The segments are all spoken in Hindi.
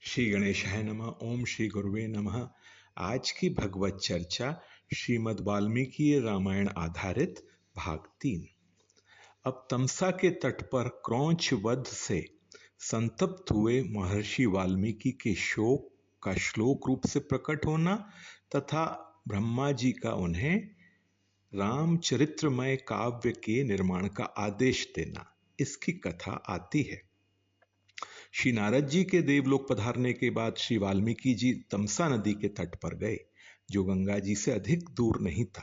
श्री गणेशाय नमः। ओम श्री गुरुवे नमः। आज की भगवत चर्चा श्रीमद् वाल्मीकि रामायण आधारित भाग 3। अब तमसा के तट पर क्रौंच वध से संतप्त हुए महर्षि वाल्मीकि के शोक का श्लोक रूप से प्रकट होना तथा ब्रह्मा जी का उन्हें रामचरित्रमय काव्य के निर्माण का आदेश देना, इसकी कथा आती है। श्री नारद जी के देवलोक पधारने के बाद श्री वाल्मीकि जी तमसा नदी के तट पर गए, जो गंगा जी से अधिक दूर नहीं था।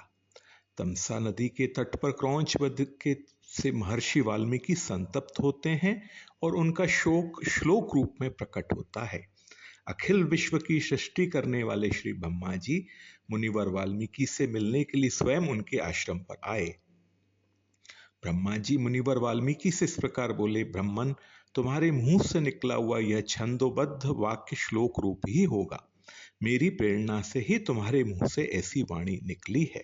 तमसा नदी के तट पर क्रौंच वध के से महर्षि वाल्मीकि संतप्त होते हैं और उनका शोक श्लोक रूप में प्रकट होता है। अखिल विश्व की सृष्टि करने वाले श्री ब्रह्मा जी मुनिवर वाल्मीकि से मिलने के लिए स्वयं उनके आश्रम पर आए। ब्रह्मा जी मुनिवर वाल्मीकि से इस प्रकार बोले, ब्रह्मन, तुम्हारे मुंह से निकला हुआ यह छंदोबद्ध वाक्य श्लोक रूप ही होगा। मेरी प्रेरणा से ही तुम्हारे मुंह से ऐसी वाणी निकली है।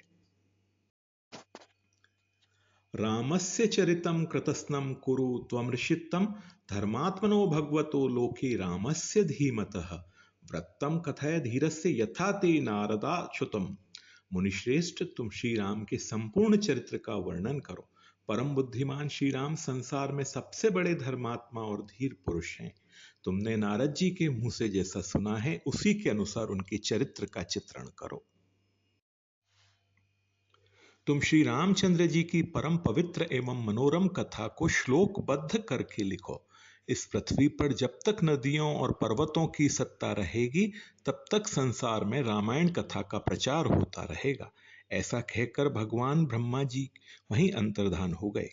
रामस्य चरितम कृतस्नम कुरु त्वमृषितम धर्मात्मनो भगवतो लोके रामस्य धीमतः व्रतम कथय धीरस्य यथा ते नारदाच्युतम। मुनिश्रेष्ठ, तुम श्री राम के संपूर्ण चरित्र का वर्णन करो। परम बुद्धिमान श्री राम संसार में सबसे बड़े धर्मात्मा और धीर पुरुष हैं। तुमने नारद जी के मुंह से जैसा सुना है उसी के अनुसार उनके चरित्र का चित्रण करो। तुम श्री रामचंद्र जी की परम पवित्र एवं मनोरम कथा को श्लोकबद्ध करके लिखो। इस पृथ्वी पर जब तक नदियों और पर्वतों की सत्ता रहेगी तब तक संसार में रामायण कथा का प्रचार होता रहेगा। ऐसा कहकर भगवान ब्रह्मा जी वहीं अंतर्धान हो गए।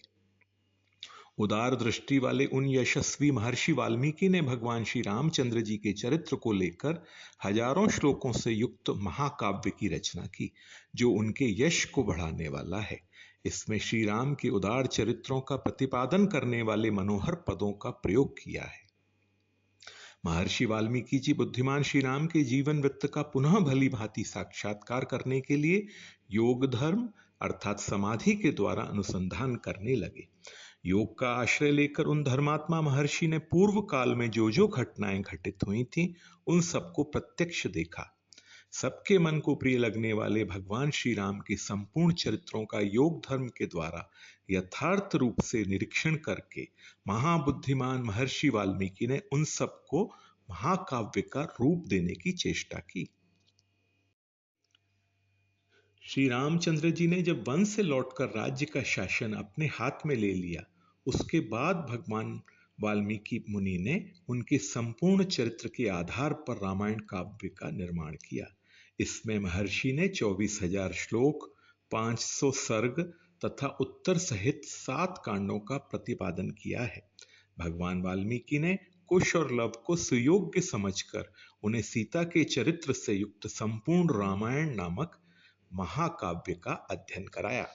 उदार दृष्टि वाले उन यशस्वी महर्षि वाल्मीकि ने भगवान श्री रामचंद्र जी के चरित्र को लेकर हजारों श्लोकों से युक्त महाकाव्य की रचना की, जो उनके यश को बढ़ाने वाला है। इसमें श्री राम के उदार चरित्रों का प्रतिपादन करने वाले मनोहर पदों का प्रयोग किया है। महर्षि वाल्मीकि जी बुद्धिमान श्री राम के जीवन वृत्त का पुनः भली भांति साक्षात्कार करने के लिए योग धर्म अर्थात समाधि के द्वारा अनुसंधान करने लगे। योग का आश्रय लेकर उन धर्मात्मा महर्षि ने पूर्व काल में जो जो घटनाएं घटित हुई थीं उन सबको प्रत्यक्ष देखा। सबके मन को प्रिय लगने वाले भगवान श्री राम के संपूर्ण चरित्रों का योग धर्म के द्वारा यथार्थ रूप से निरीक्षण करके महाबुद्धिमान महर्षि वाल्मीकि ने उन सबको महाकाव्य का रूप देने की चेष्टा की। श्री रामचंद्र जी ने जब वन से लौटकर राज्य का शासन अपने हाथ में ले लिया, उसके बाद भगवान वाल्मीकि मुनि ने उनके संपूर्ण चरित्र के आधार पर रामायण काव्य का निर्माण किया। इसमें महर्षि ने 24,000 श्लोक, 500 सर्ग तथा उत्तर सहित 7 कांडों का प्रतिपादन किया है। भगवान वाल्मीकि ने कुश और लव को सुयोग्य समझकर उन्हें सीता के चरित्र से युक्त संपूर्ण रामायण नामक महाकाव्य का अध्ययन कराया।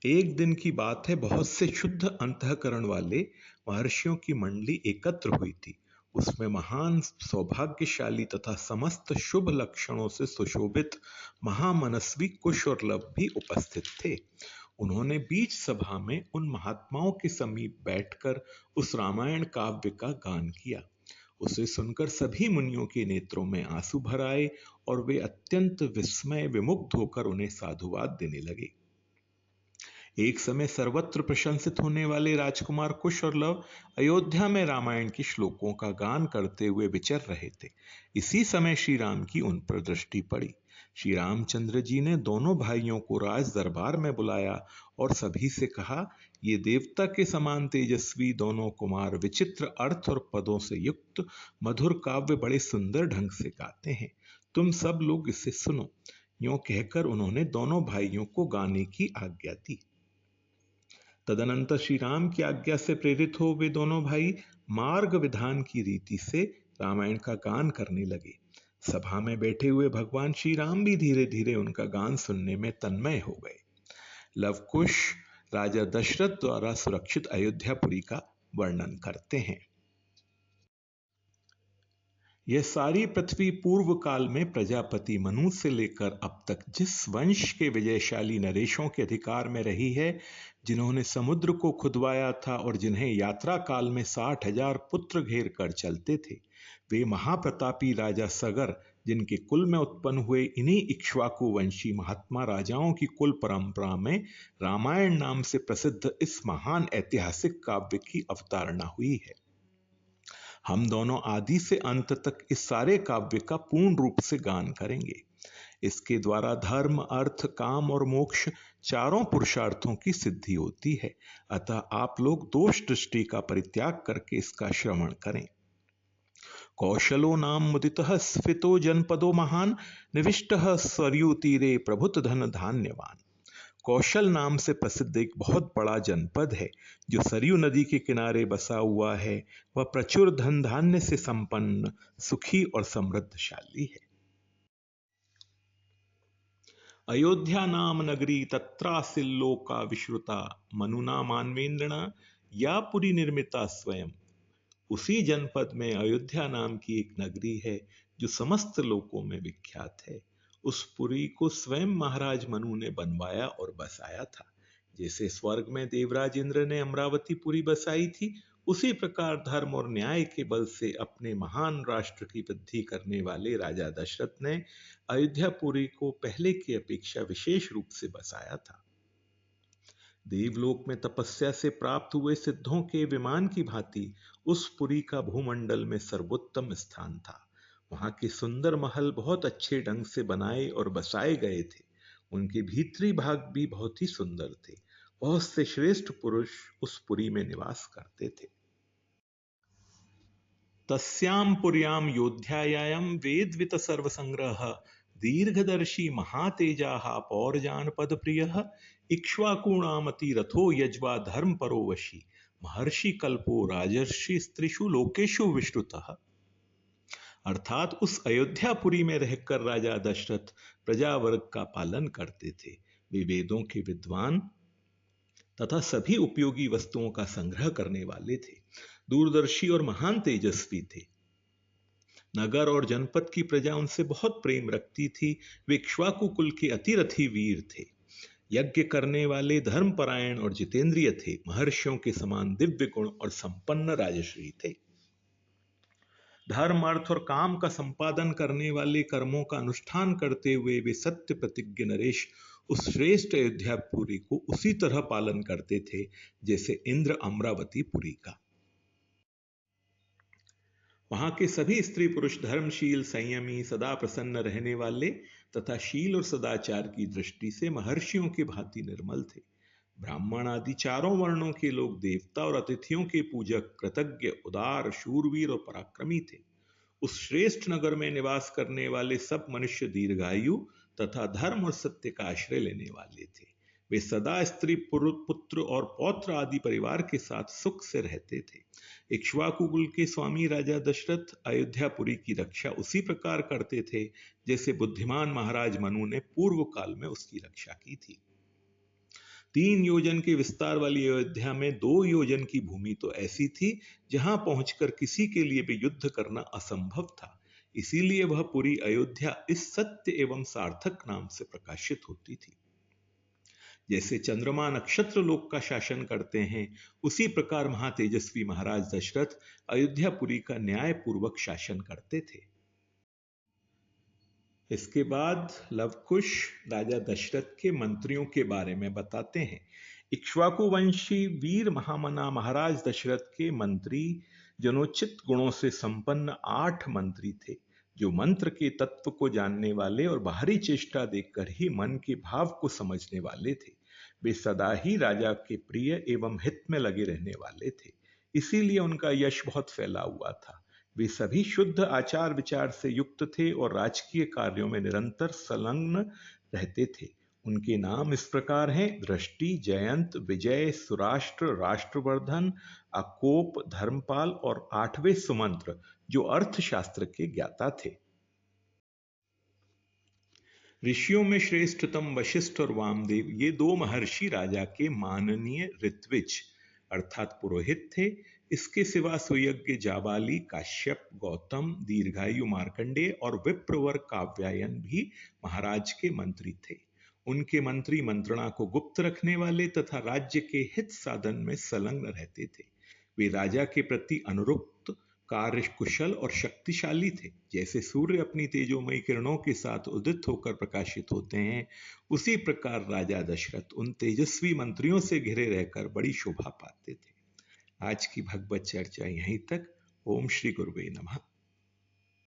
एक दिन की बात है, बहुत से शुद्ध अंतःकरण वाले महर्षियों की मंडली एकत्र हुई थी। उसमें महान सौभाग्यशाली तथा समस्त शुभ लक्षणों से सुशोभित महामनस्वी कुश और लव भी उपस्थित थे। उन्होंने बीच सभा में उन महात्माओं के समीप बैठकर उस रामायण काव्य का गान किया। उसे सुनकर सभी मुनियों के नेत्रों में आंसू भर आए और वे अत्यंत विस्मय विमुग्ध होकर उन्हें साधुवाद देने लगे। एक समय सर्वत्र प्रशंसित होने वाले राजकुमार कुश और लव अयोध्या में रामायण के श्लोकों का गान करते हुए विचर रहे थे। इसी समय श्री राम की उन पर दृष्टि पड़ी। श्री रामचंद्र जी ने दोनों भाइयों को राज दरबार में बुलाया और सभी से कहा, ये देवता के समान तेजस्वी दोनों कुमार विचित्र अर्थ और पदों से युक्त मधुर काव्य बड़े सुंदर ढंग से गाते हैं। तुम सब लोग इसे सुनो। यूं कहकर उन्होंने दोनों भाइयों को गाने की आज्ञा दी। तदनंतर श्री राम की आज्ञा से प्रेरित हो वे दोनों भाई मार्ग विधान की रीति से रामायण का गान करने लगे। सभा में बैठे हुए भगवान श्री राम भी धीरे धीरे उनका गान सुनने में तन्मय हो गए। लवकुश राजा दशरथ द्वारा सुरक्षित अयोध्यापुरी का वर्णन करते हैं। यह सारी पृथ्वी पूर्व काल में प्रजापति मनु से लेकर अब तक जिस वंश के विजयशाली नरेशों के अधिकार में रही है, जिन्होंने समुद्र को खुदवाया था और जिन्हें यात्रा काल में 60,000 पुत्र घेर कर चलते थे, वे महाप्रतापी राजा सगर, जिनके कुल में उत्पन्न हुए इन्हीं इक्ष्वाकु वंशी महात्मा राजाओं की कुल परंपरा में रामायण नाम से प्रसिद्ध इस महान ऐतिहासिक काव्य की अवतारणा हुई है। हम दोनों आदि से अंत तक इस सारे काव्य का पूर्ण रूप से गान करेंगे। इसके द्वारा धर्म, अर्थ, काम और मोक्ष चारों पुरुषार्थों की सिद्धि होती है। अतः आप लोग दोष दृष्टि का परित्याग करके इसका श्रवण करें। कौशलो नाम मुदितः स्फीतो जनपदो महान, निविष्टः सरयू तीरे प्रभुत धन धान्यवान। कौशल नाम से प्रसिद्ध एक बहुत बड़ा जनपद है जो सरयू नदी के किनारे बसा हुआ है। वह प्रचुर धन धान्य से संपन्न, सुखी और समृद्धशाली है। अयोध्या नाम नगरी तत्रासिल्लोका विश्रुता, मनुना मानवेन्द्रण या पुरी निर्मिता स्वयं। उसी जनपद में अयोध्या नाम की एक नगरी है जो समस्त लोकों में विख्यात है। उस पुरी को स्वयं महाराज मनु ने बनवाया और बसाया था। जैसे स्वर्ग में देवराज इंद्र ने अमरावती पुरी बसाई थी, उसी प्रकार धर्म और न्याय के बल से अपने महान राष्ट्र की वृद्धि करने वाले राजा दशरथ ने अयोध्यापुरी को पहले की अपेक्षा विशेष रूप से बसाया था। देवलोक में तपस्या से प्राप्त हुए सिद्धों के विमान की भांति उस पुरी का भूमंडल में सर्वोत्तम स्थान था। वहां के सुंदर महल बहुत अच्छे ढंग से बनाए और बसाए गए थे। उनके भीतरी भाग भी बहुत ही सुंदर थे। बहुत से श्रेष्ठ पुरुष उस पुरी में निवास करते थे। तस्याम पुर्याम योध्यायाम वेदवित सर्वसंग्रह, दीर्घदर्शी महातेजाः पौरजानपद प्रियः, इक्ष्वाकूणामति रथो यज्वा धर्म परो वशी, महर्षि कल्पो राजर्षि स्त्रीषु लोकेषु विश्रुतः। अर्थात उस अयोध्यापुरी में रहकर राजा दशरथ प्रजा वर्ग का पालन करते थे। वे वेदों के विद्वान तथा सभी उपयोगी वस्तुओं का संग्रह करने वाले थे। दूरदर्शी और महान तेजस्वी थे। नगर और जनपद की प्रजा उनसे बहुत प्रेम रखती थी। वे इक्ष्वाकु कुल के अतिरथी वीर थे। यज्ञ करने वाले, धर्मपरायण और जितेंद्रिय थे। महर्षियों के समान दिव्य गुण और संपन्न राजश्री थे। धर्म, अर्थ और काम का संपादन करने वाले, कर्मों का अनुष्ठान करते हुए वे सत्य प्रतिज्ञ नरेश उस श्रेष्ठ अयोध्यापुरी को उसी तरह पालन करते थे जैसे इंद्र अमरावती पुरी का। वहां के सभी स्त्री पुरुष धर्मशील, संयमी, सदा प्रसन्न रहने वाले तथा शील और सदाचार की दृष्टि से महर्षियों की भांति निर्मल थे। ब्राह्मण आदि चारों वर्णों के लोग देवता और अतिथियों के पूजक, कृतज्ञ, उदार, शूरवीर और पराक्रमी थे। उस श्रेष्ठ नगर में निवास करने वाले सब मनुष्य दीर्घायु तथा धर्म और सत्य का आश्रय लेने वाले थे। वे सदा स्त्री, पुत्र और पौत्र आदि परिवार के साथ सुख से रहते थे। इक्ष्वाकु कुल के स्वामी राजा दशरथ अयोध्यापुरी की रक्षा उसी प्रकार करते थे जैसे बुद्धिमान महाराज मनु ने पूर्व काल में उसकी रक्षा की थी। 3 योजन के विस्तार वाली अयोध्या में 2 योजन की भूमि तो ऐसी थी जहां पहुंचकर किसी के लिए भी युद्ध करना असंभव था। इसीलिए वह पूरी अयोध्या इस सत्य एवं सार्थक नाम से प्रकाशित होती थी। जैसे चंद्रमा नक्षत्र लोक का शासन करते हैं, उसी प्रकार महातेजस्वी महाराज दशरथ अयोध्यापुरी का न्याय पूर्वक शासन करते थे। इसके बाद लवकुश राजा दशरथ के मंत्रियों के बारे में बताते हैं। इक्ष्वाकु वंशी वीर महामना महाराज दशरथ के मंत्री जनोचित गुणों से संपन्न 8 मंत्री थे, जो मंत्र के तत्व को जानने वाले और बाहरी चेष्टा देखकर ही मन के भाव को समझने वाले थे। वे सदा ही राजा के प्रिय एवं हित में लगे रहने वाले थे, इसीलिए उनका यश बहुत फैला हुआ था। वे सभी शुद्ध आचार विचार से युक्त थे और राजकीय कार्यों में निरंतर संलग्न रहते थे। उनके नाम इस प्रकार हैं: दृष्टि, जयंत, विजय, सुराष्ट्र, राष्ट्रवर्धन, अकोप, धर्मपाल और 8वें सुमंत्र, जो अर्थशास्त्र के ज्ञाता थे। ऋषियों में श्रेष्ठतम वशिष्ठ और वामदेव, ये 2 महर्षि राजा के माननीय ऋत्विज अर्थात पुरोहित थे। इसके सिवा सुयज्ञ जाबाली, काश्यप, गौतम, दीर्घायु मार्कंडेय और विप्रवर काव्यायन भी महाराज के मंत्री थे। उनके मंत्री मंत्रणा को गुप्त रखने वाले तथा राज्य के हित साधन में संलग्न रहते थे। वे राजा के प्रति अनुरक्त, कार्य कुशल और शक्तिशाली थे। जैसे सूर्य अपनी तेजोमयी किरणों के साथ उदित होकर प्रकाशित होते हैं, उसी प्रकार राजा दशरथ उन तेजस्वी मंत्रियों से घिरे रहकर बड़ी शोभा पाते थे। आज की भगवत चर्चा यहीं तक। ओम श्री गुरुवे नमः।